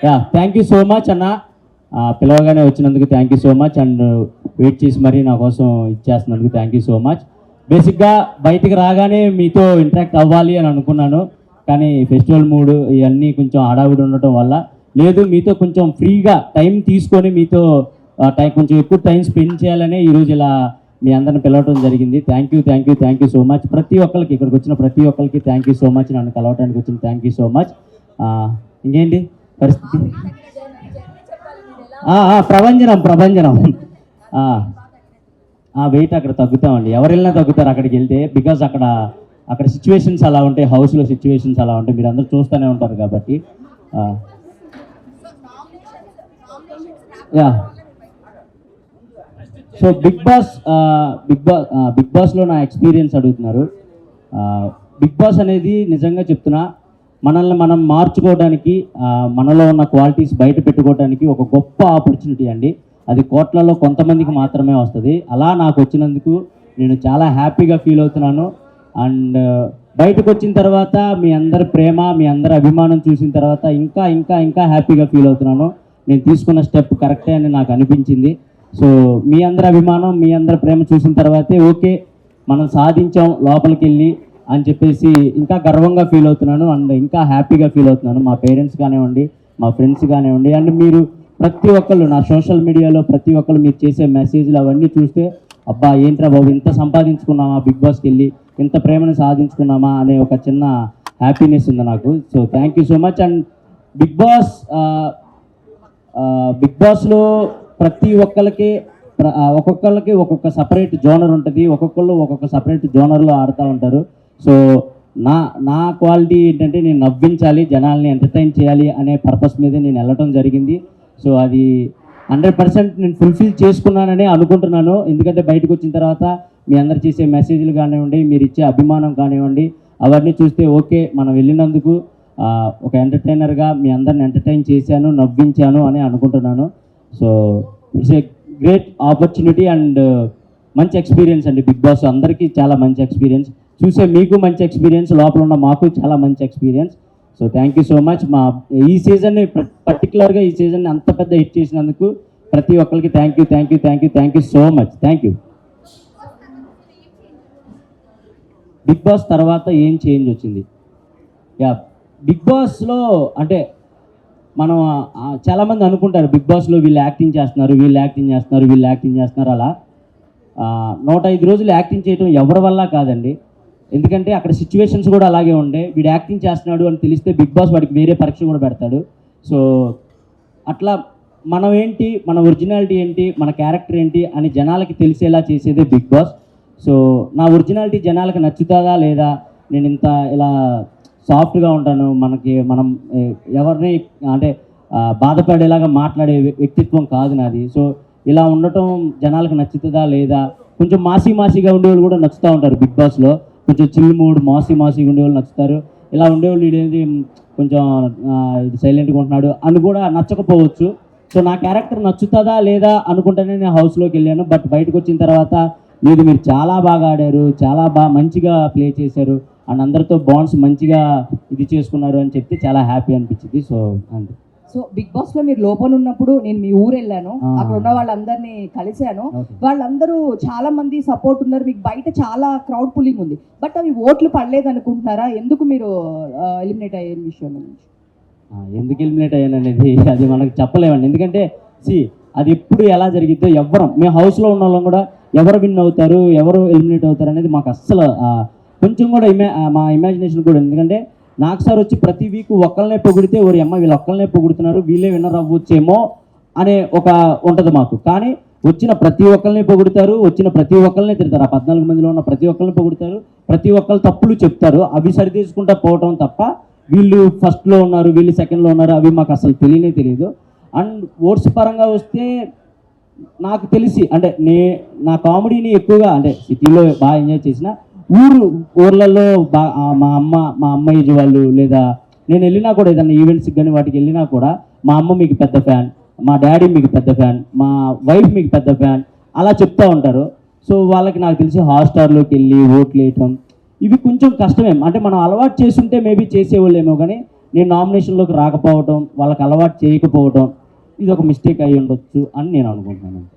Thank you so much అన్న. పిలవగానే వచ్చినందుకు thank you so much. And wait చేసి మరీ నా కోసం ఇచ్చేస్తున్నందుకు థ్యాంక్ యూ సో మచ్. బేసిక్గా బయటికి రాగానే మీతో ఇంటరాక్ట్ అవ్వాలి అని అనుకున్నాను, కానీ ఫెస్టివల్ మూడ్ ఇవన్నీ కొంచెం హడావిడి ఉండటం వల్ల లేదు, మీతో కొంచెం ఫ్రీగా టైం తీసుకొని మీతో కొంచెం ఎక్కువ టైం స్పెండ్ చేయాలనే ఈరోజు ఇలా మీ అందరిని పిలవటం జరిగింది. Thank you so much. ప్రతి ఒక్కరికి ఇక్కడికి వచ్చిన ప్రతి ఒక్కరికి థ్యాంక్ యూ సో మచ్. నన్ను కలవటానికి వచ్చిన థ్యాంక్ యూ సో మచ్. ఇంకేంటి పరిస్థితి? ప్రభంజనం వెయిట్ అక్కడ తగ్గుతామండి, ఎవరు వెళ్ళినా తగ్గుతారు అక్కడికి వెళ్తే. బికాజ్ అక్కడ సిచ్యువేషన్స్ అలా ఉంటాయి, హౌస్లో సిచ్యువేషన్స్ అలా ఉంటాయి, మీరు అందరూ చూస్తూనే ఉంటారు కాబట్టి. సో బిగ్ బాస్లో నా ఎక్స్పీరియన్స్ అడుగుతున్నారు. బిగ్ బాస్ అనేది నిజంగా చెప్తున్నా, మనల్ని మనం మార్చుకోవడానికి, మనలో ఉన్న క్వాలిటీస్ బయట పెట్టుకోవడానికి ఒక గొప్ప ఆపర్చునిటీ అండి. అది కోట్లలో కొంతమందికి మాత్రమే వస్తుంది. అలా నాకు వచ్చినందుకు నేను చాలా హ్యాపీగా ఫీల్ అవుతున్నాను. అండ్ బయటకు వచ్చిన తర్వాత మీ అందరి ప్రేమ, మీ అందరి అభిమానం చూసిన తర్వాత ఇంకా ఇంకా ఇంకా హ్యాపీగా ఫీల్ అవుతున్నాను. నేను తీసుకున్న స్టెప్ కరెక్టే అని నాకు అనిపించింది. సో మీ అందరి అభిమానం, మీ అందరి ప్రేమ చూసిన తర్వాతే ఓకే మనం సాధించాం లోపలికి వెళ్ళి అని చెప్పేసి ఇంకా గర్వంగా ఫీల్ అవుతున్నాను. అండ్ ఇంకా హ్యాపీగా ఫీల్ అవుతున్నాను. మా పేరెంట్స్ కానివ్వండి, మా ఫ్రెండ్స్ కానివ్వండి, అండ్ మీరు ప్రతి ఒక్కళ్ళు నా సోషల్ మీడియాలో ప్రతి ఒక్కళ్ళు మీరు చేసే మెసేజ్లు అవన్నీ చూస్తే అబ్బా ఏంట్రా బాబు ఇంత సంపాదించుకున్నామా, బిగ్ బాస్కి వెళ్ళి ఇంత ప్రేమను సాధించుకున్నామా అనే ఒక చిన్న హ్యాపీనెస్ ఉంది నాకు. So thank you so much. And big బాస్లో ప్రతి ఒక్కరికి ఒక్కొక్కరికి ఒక్కొక్క సపరేట్ జోనర్ ఉంటుంది, ఒక్కొక్కళ్ళు ఒక్కొక్క సపరేట్ జోనర్లో ఆడుతూ ఉంటారు. సో నా క్వాలిటీ ఏంటంటే నేను నవ్వించాలి, జనాల్ని ఎంటర్టైన్ చేయాలి అనే పర్పస్ మీద నేను వెళ్ళటం జరిగింది. సో అది 100% నేను ఫుల్ఫిల్ చేసుకున్నానని అనుకుంటున్నాను. ఎందుకంటే బయటకు వచ్చిన తర్వాత మీ అందరు చేసే మెసేజ్లు కానివ్వండి, మీరు ఇచ్చే అభిమానం కానివ్వండి, అవన్నీ చూస్తే ఓకే మనం వెళ్ళినందుకు ఒక ఎంటర్టైనర్గా మీ అందరిని ఎంటర్టైన్ చేశాను, నవ్వించాను అని అనుకుంటున్నాను. So it's a great opportunity and మంచి ఎక్స్పీరియన్స్ అండి. బిగ్ బాస్ అందరికీ చాలా మంచి ఎక్స్పీరియన్స్, చూసే మీకు మంచి ఎక్స్పీరియన్స్, లోపల ఉన్న మాకు చాలా మంచి experience. So thank you so much. ఈ సీజన్ని పర్టికులర్గా ఈ సీజన్ని అంత పెద్ద హిట్ చేసినందుకు ప్రతి ఒక్కరికి thank you so much. Thank you. Big boss తర్వాత ఏం చేంజ్ వచ్చింది? బిగ్ బాస్లో అంటే మనం చాలామంది అనుకుంటారు బిగ్ బాస్లో వీళ్ళు యాక్టింగ్ చేస్తున్నారు అలా 105 రోజులు యాక్టింగ్ చేయడం ఎవరి వల్ల కాదండి. ఎందుకంటే అక్కడ సిచ్యువేషన్స్ కూడా అలాగే ఉండే. వీడు యాక్టింగ్ చేస్తున్నాడు అని తెలిస్తే బిగ్ బాస్ వాడికి వేరే పరీక్ష కూడా పెడతాడు. సో అట్లా మనం ఏంటి, మన ఒరిజినాలిటీ ఏంటి, మన క్యారెక్టర్ ఏంటి అని జనాలకి తెలిసేలా చేసేదే బిగ్ బాస్. సో నా ఒరిజినాలిటీ జనాలకు నచ్చుతుందా లేదా, నేను ఇంత ఇలా సాఫ్ట్గా ఉంటాను, మనం ఎవరిని అంటే బాధపడేలాగా మాట్లాడే వ్యక్తిత్వం కాదు నాది. సో ఇలా ఉండటం జనాలకు నచ్చుతుందా లేదా, కొంచెం మాసిగా ఉండేవాళ్ళు కూడా నచ్చుతూ ఉంటారు బిగ్ బాస్లో. కొంచెం చిల్ మూడ్ మాసిగా ఉండేవాళ్ళు నచ్చుతారు. ఇలా ఉండేవాళ్ళు ఇదేంటి కొంచెం సైలెంట్గా ఉంటున్నాడు అని కూడా నచ్చకపోవచ్చు. సో నా క్యారెక్టర్ నచ్చుతుందా లేదా అనుకుంటేనే నేను హౌస్లోకి వెళ్ళాను. బట్ బయటకు వచ్చిన తర్వాత లేదు, మీరు చాలా బాగా ఆడారు, చాలా మంచిగా ప్లే చేశారు అండ్ అందరితో బాండ్స్ మంచిగా ఇది చేసుకున్నారు అని చెప్తే చాలా హ్యాపీ అనిపించింది. సో అంతే. సో బిగ్ బాస్ లో మీరు లోపల ఉన్నప్పుడు నేను మీ ఊరు వెళ్ళాను, అక్కడ ఉన్న వాళ్ళందరినీ కలిశాను. వాళ్ళందరూ చాలా మంది సపోర్ట్ ఉన్నారు, మీకు బయట చాలా క్రౌడ్ పుల్లింగ్ ఉంది. బట్ అవి ఓట్లు పడలేదు అనుకుంటున్నారా? ఎందుకు మీరు ఎలిమినేట్ అయ్యే విషయం నుంచి? ఎందుకు ఎలిమినేట్ అయ్యాను అనేది అది మనకు చెప్పలేమండి. ఎందుకంటే అది ఎప్పుడు ఎలా జరిగిద్దో మేము హౌస్లో ఉన్న వాళ్ళం కూడా ఎవరు విన్ అవుతారు, ఎవరు ఎలిమినేట్ అవుతారు అనేది మాకు అస్సలు కొంచెం కూడా మా ఇమాజినేషన్ కూడా. ఎందుకంటే నాకు సార్ వచ్చి ప్రతి వీక్ ఒక్కళ్ళనే పొగిడితే వీళ్ళు ఒక్కళ్ళనే పొగుడుతున్నారు, వీళ్ళే విన్నర్ అవ్వచ్చేమో అనే ఒక ఉంటుంది మాకు. కానీ వచ్చిన ప్రతి ఒక్కరిని పొగుడుతారు, వచ్చిన ప్రతి ఒక్కరిని తిడతారు. 14 మందిలో ఉన్న ప్రతి ఒక్కరిని పొగుడుతారు, ప్రతి ఒక్కరు తప్పులు చెప్తారు, అవి సరిదేసుకుంటా పోవటం తప్ప వీళ్ళు ఫస్ట్లో ఉన్నారు, వీళ్ళు సెకండ్లో ఉన్నారు అవి మాకు అసలు తెలియదు. అండ్ ఓట్స్ పరంగా వస్తే నాకు తెలిసి అంటే నా కామెడీని ఎక్కువగా అంటే సిటీలో బాగా ఎంజాయ్ చేసిన, ఊర్లలో మా అమ్మ ఏజ్ వాళ్ళు లేదా నేను వెళ్ళినా కూడా ఏదన్నా ఈవెంట్స్కి కానీ వాటికి వెళ్ళినా కూడా మా అమ్మ మీకు పెద్ద ఫ్యాన్, మా డాడీ మీకు పెద్ద ఫ్యాన్, మా వైఫ్ మీకు పెద్ద ఫ్యాన్ అలా చెప్తూ ఉంటారు. సో వాళ్ళకి నాకు తెలిసి హాట్స్టార్లోకి వెళ్ళి ఓట్లు వేయటం ఇవి కొంచెం కష్టమే. అంటే మనం అలవాటు చేస్తుంటే మేబీ చేసేవాళ్ళేమో, కానీ నేను నామినేషన్లోకి రాకపోవడం, వాళ్ళకి అలవాటు చేయకపోవడం, ఇది ఒక మిస్టేక్ అయి ఉండొచ్చు అని నేను అనుకుంటున్నాను.